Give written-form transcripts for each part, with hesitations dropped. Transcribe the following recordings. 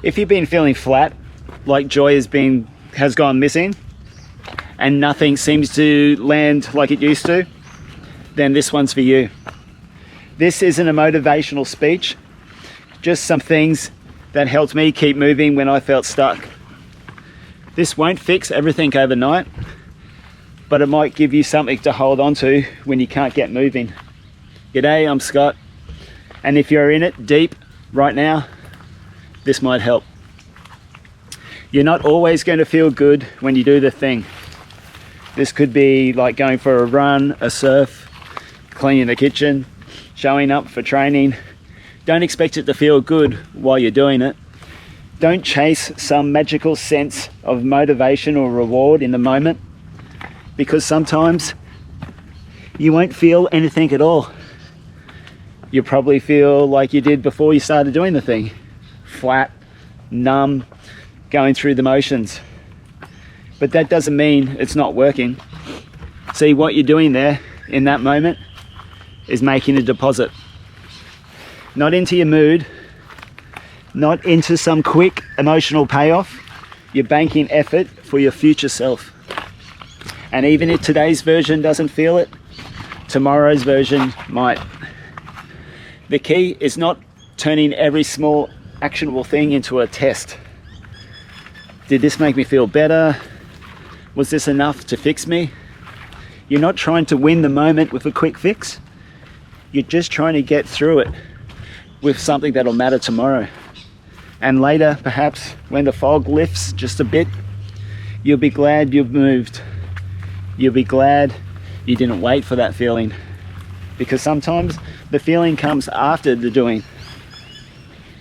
If you've been feeling flat, like joy has gone missing, and nothing seems to land like it used to, then this one's for you. This isn't a motivational speech, just some things that helped me keep moving when I felt stuck. This won't fix everything overnight, but it might give you something to hold on to when you can't get moving. G'day, I'm Scott, and if you're in it deep right now, this might help. You're not always going to feel good when you do the thing. This could be like going for a run, a surf, cleaning the kitchen, showing up for training. Don't expect it to feel good while you're doing it. Don't chase some magical sense of motivation or reward in the moment, because sometimes you won't feel anything at all. You'll probably feel like you did before you started doing the thing. Flat, numb, going through the motions. But that doesn't mean it's not working. See, what you're doing there in that moment is making a deposit. Not into your mood, not into some quick emotional payoff. You're banking effort for your future self. And even if today's version doesn't feel it, tomorrow's version might. The key is not turning every small actionable thing into a test. Did this make me feel better? Was this enough to fix me? You're not trying to win the moment with a quick fix. You're just trying to get through it with something that'll matter tomorrow. And later, perhaps when the fog lifts just a bit, you'll be glad you've moved. You'll be glad you didn't wait for that feeling, because sometimes the feeling comes after the doing.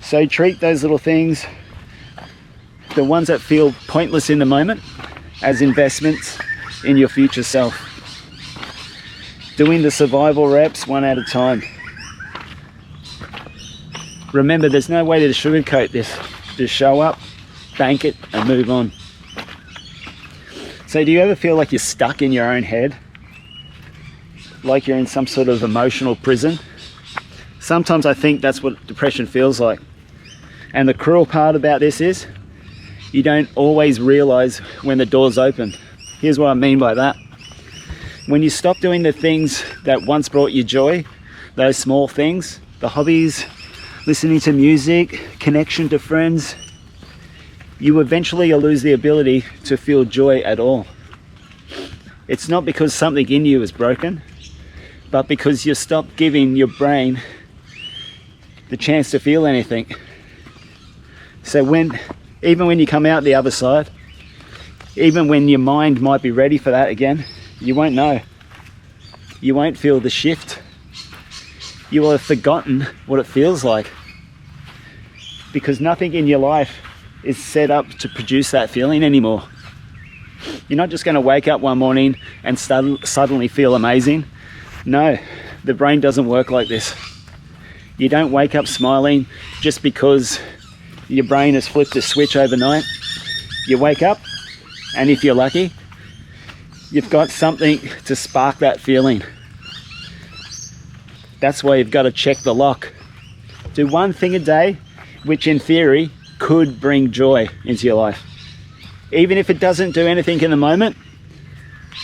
So treat those little things, the ones that feel pointless in the moment, as investments in your future self. Doing the survival reps one at a time. Remember, there's no way to sugarcoat this. Just show up, bank it, and move on. So do you ever feel like you're stuck in your own head? Like you're in some sort of emotional prison? Sometimes I think that's what depression feels like. And the cruel part about this is, you don't always realize when the door's open. Here's what I mean by that. When you stop doing the things that once brought you joy, those small things, the hobbies, listening to music, connection to friends, you eventually lose the ability to feel joy at all. It's not because something in you is broken, but because you stopped giving your brain the chance to feel anything. So even when you come out the other side, even when your mind might be ready for that again, you won't know. You won't feel the shift. You will have forgotten what it feels like, because nothing in your life is set up to produce that feeling anymore. You're not just going to wake up one morning and suddenly feel amazing. No, the brain doesn't work like this. You don't wake up smiling just because your brain has flipped a switch overnight. You wake up, and if you're lucky, you've got something to spark that feeling. That's why you've got to check the lock. Do one thing a day, which in theory could bring joy into your life. Even if it doesn't do anything in the moment,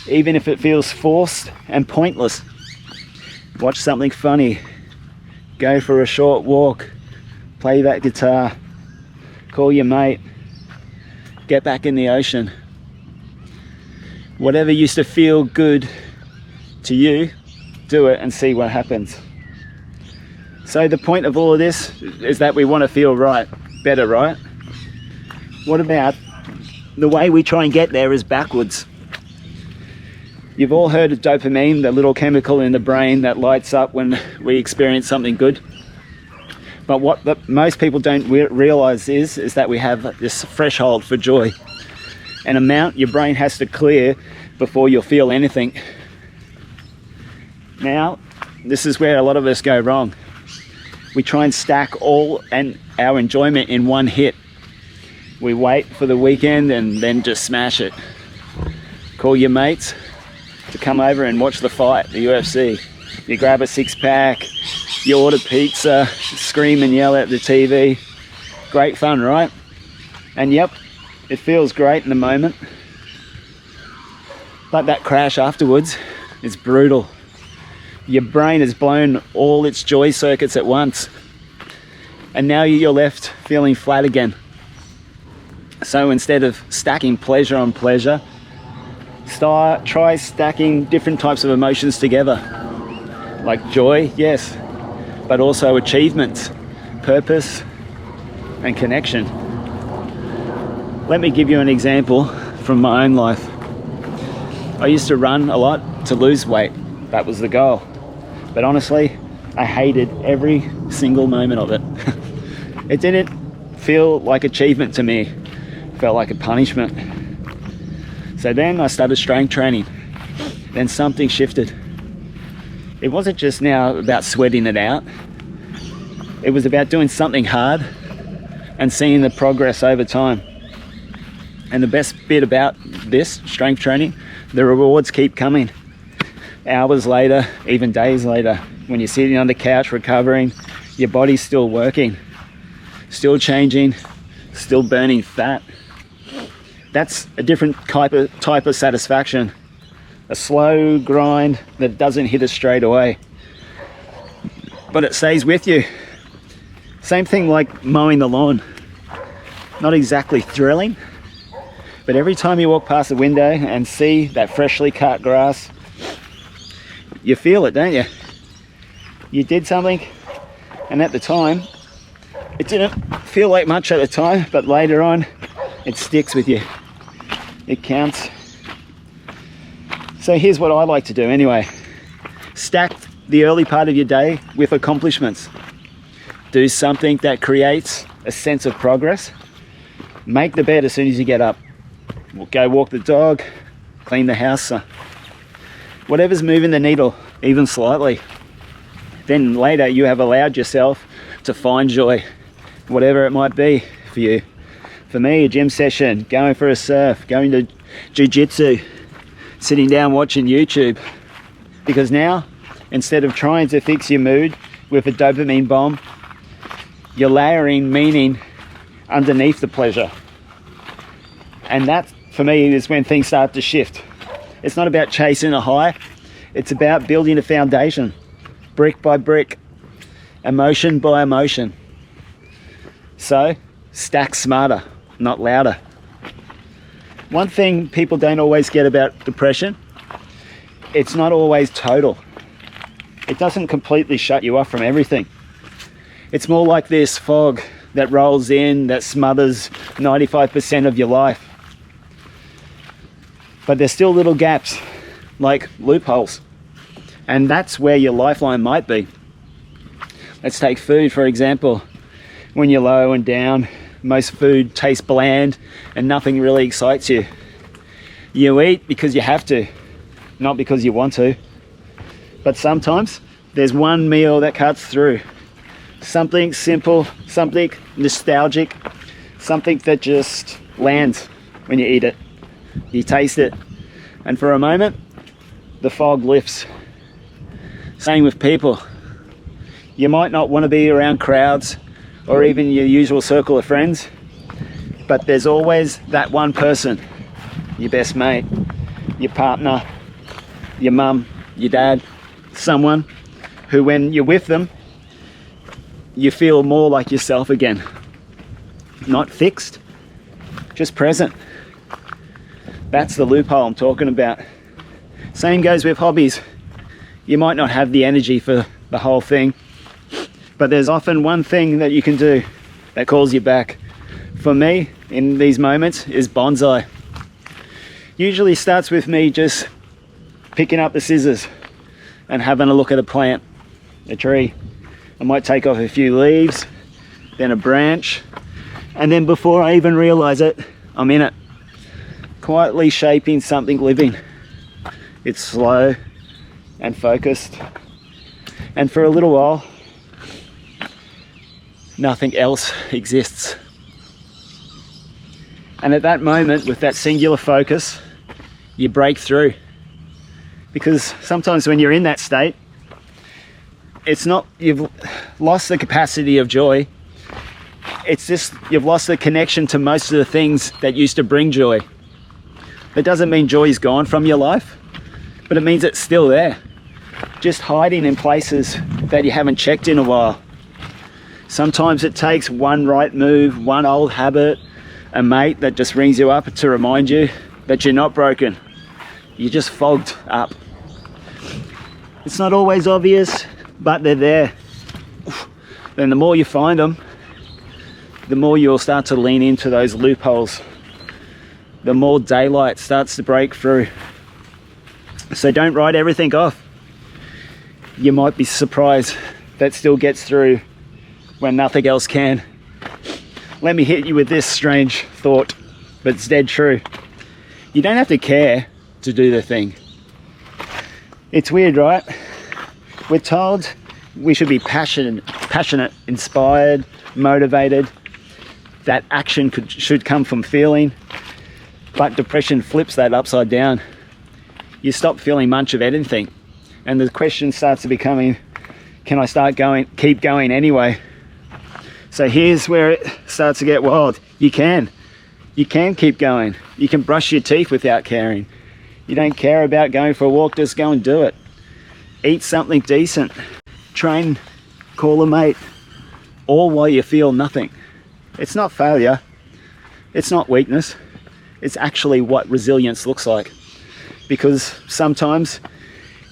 even if it feels forced and pointless. Watch something funny, go for a short walk, play that guitar, call your mate, get back in the ocean. Whatever used to feel good to you, do it and see what happens. So the point of all of this is that we want to feel better, right? What about the way we try and get there is backwards? You've all heard of dopamine, the little chemical in the brain that lights up when we experience something good. But what most people don't realize is that we have this threshold for joy, an amount your brain has to clear before you'll feel anything. Now, this is where a lot of us go wrong. We try and stack all our enjoyment in one hit. We wait for the weekend and then just smash it. Call your mates to come over and watch the fight, the UFC. You grab a 6-pack, you order pizza, scream and yell at the TV. Great fun, right? And yep, it feels great in the moment, but that crash afterwards is brutal. Your brain has blown all its joy circuits at once, and now you're left feeling flat again. So instead of stacking pleasure on pleasure, try stacking different types of emotions together, like joy, yes, but also achievements, purpose, and connection. Let me give you an example from my own life. I used to run a lot to lose weight. That was the goal. But honestly, I hated every single moment of it. It didn't feel like achievement to me. It felt like a punishment. So then I started strength training. Then something shifted. It wasn't just now about sweating it out. It was about doing something hard and seeing the progress over time. And the best bit about this strength training, the rewards keep coming. Hours later, even days later, when you're sitting on the couch recovering, your body's still working, still changing, still burning fat. That's a different type of satisfaction. A slow grind that doesn't hit us straight away, but it stays with you. Same thing like mowing the lawn. Not exactly thrilling, but every time you walk past the window and see that freshly cut grass, you feel it, don't you? You did something, and at the time, it didn't feel like much at the time, but later on, it sticks with you. It counts. So here's what I like to do anyway. Stack the early part of your day with accomplishments. Do something that creates a sense of progress. Make the bed as soon as you get up. Go walk the dog, clean the house. Whatever's moving the needle, even slightly. Then later you have allowed yourself to find joy, whatever it might be for you. For me, a gym session, going for a surf, going to jiu-jitsu, sitting down watching YouTube. Because now, instead of trying to fix your mood with a dopamine bomb, you're layering meaning underneath the pleasure. And that, for me, is when things start to shift. It's not about chasing a high, it's about building a foundation, brick by brick, emotion by emotion. So, stack smarter, not louder. One thing people don't always get about depression, it's not always total. It doesn't completely shut you off from everything. It's more like this fog that rolls in, that smothers 95% of your life. But there's still little gaps, like loopholes. And that's where your lifeline might be. Let's take food, for example. When you're low and down, most food tastes bland and nothing really excites you. You eat because you have to, not because you want to. But sometimes there's one meal that cuts through. Something simple, something nostalgic, something that just lands when you eat it. You taste it, and for a moment, the fog lifts. Same with people. You might not want to be around crowds or even your usual circle of friends, but there's always that one person, your best mate, your partner, your mum, your dad, someone who when you're with them, you feel more like yourself again. Not fixed, just present. That's the loophole I'm talking about. Same goes with hobbies. You might not have the energy for the whole thing, but there's often one thing that you can do that calls you back. For me, in these moments, is bonsai. Usually starts with me just picking up the scissors and having a look at a plant, a tree. I might take off a few leaves, then a branch, and then before I even realize it, I'm in it. Quietly shaping something living. It's slow and focused, and for a little while nothing else exists. And at that moment, with that singular focus, you break through, because sometimes when you're in that state, it's not you've lost the capacity of joy, It's just you've lost the connection to most of the things that used to bring joy. That doesn't mean joy is gone from your life, but it means it's still there, just hiding in places that you haven't checked in a while. Sometimes it takes one right move, one old habit, a mate that just rings you up to remind you that you're not broken. You're just fogged up. It's not always obvious, but they're there. Then the more you find them, the more you'll start to lean into those loopholes. The more daylight starts to break through. So don't write everything off. You might be surprised that still gets through when nothing else can. Let me hit you with this strange thought, but it's dead true. You don't have to care to do the thing. It's weird, right? We're told we should be passionate, inspired, motivated, that action should come from feeling, but depression flips that upside down. You stop feeling much of anything, and the question starts to becoming, can I keep going anyway? So here's where it starts to get wild. You can keep going. You can brush your teeth without caring. You don't care about going for a walk, just go and do it. Eat something decent, train, call a mate, all while you feel nothing. It's not failure, it's not weakness, it's actually what resilience looks like. Because sometimes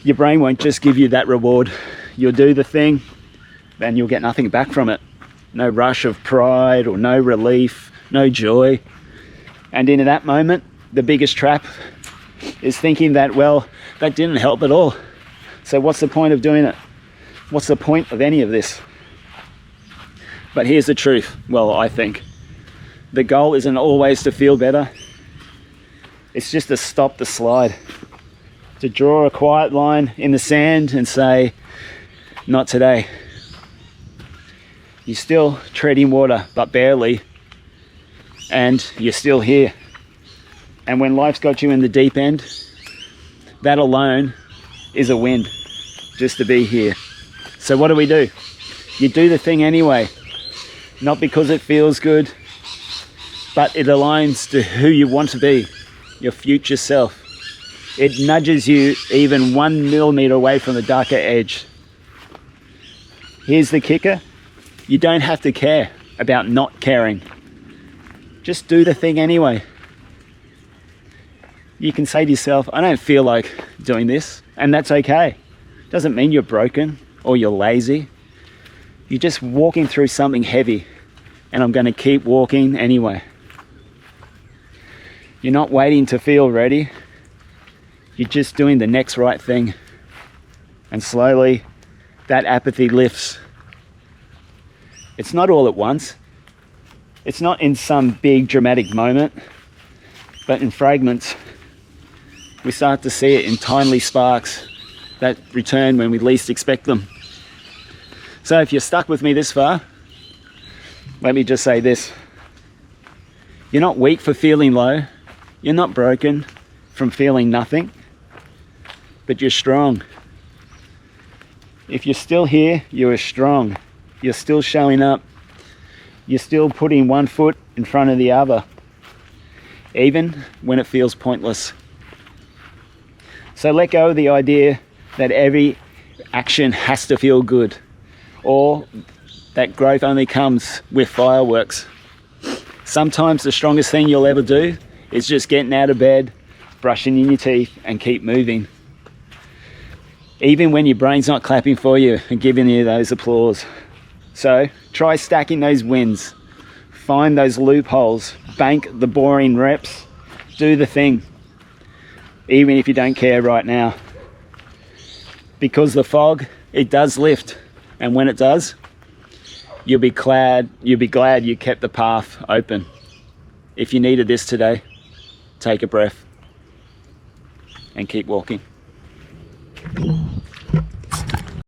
your brain won't just give you that reward. You'll do the thing, then you'll get nothing back from it. No rush of pride or no relief, no joy. And in that moment, the biggest trap is thinking that, well, that didn't help at all. So what's the point of doing it? What's the point of any of this? But here's the truth. Well, I think the goal isn't always to feel better. It's just to stop the slide, to draw a quiet line in the sand and say, not today. You're still treading water, but barely, and you're still here. And when life's got you in the deep end, that alone is a win, just to be here. So what do? You do the thing anyway, not because it feels good, but it aligns to who you want to be, your future self. It nudges you even 1 millimeter away from the darker edge. Here's the kicker. You don't have to care about not caring. Just do the thing anyway. You can say to yourself, I don't feel like doing this, and that's okay. Doesn't mean you're broken or you're lazy. You're just walking through something heavy, and I'm going to keep walking anyway. You're not waiting to feel ready. You're just doing the next right thing. And slowly, that apathy lifts. It's not all at once. It's not in some big dramatic moment, but in fragments. We start to see it in tiny sparks that return when we least expect them. So if you're stuck with me this far, let me just say this. You're not weak for feeling low. You're not broken from feeling nothing, but you're strong. If you're still here, you are strong. You're still showing up. You're still putting one foot in front of the other, even when it feels pointless. So let go of the idea that every action has to feel good, or that growth only comes with fireworks. Sometimes the strongest thing you'll ever do is just getting out of bed, brushing in your teeth, and keep moving. Even when your brain's not clapping for you and giving you those applause. So try stacking those wins. Find those loopholes. Bank the boring reps. Do the thing. Even if you don't care right now. Because the fog, it does lift. And when it does, you'll be glad you kept the path open. If you needed this today, take a breath and keep walking.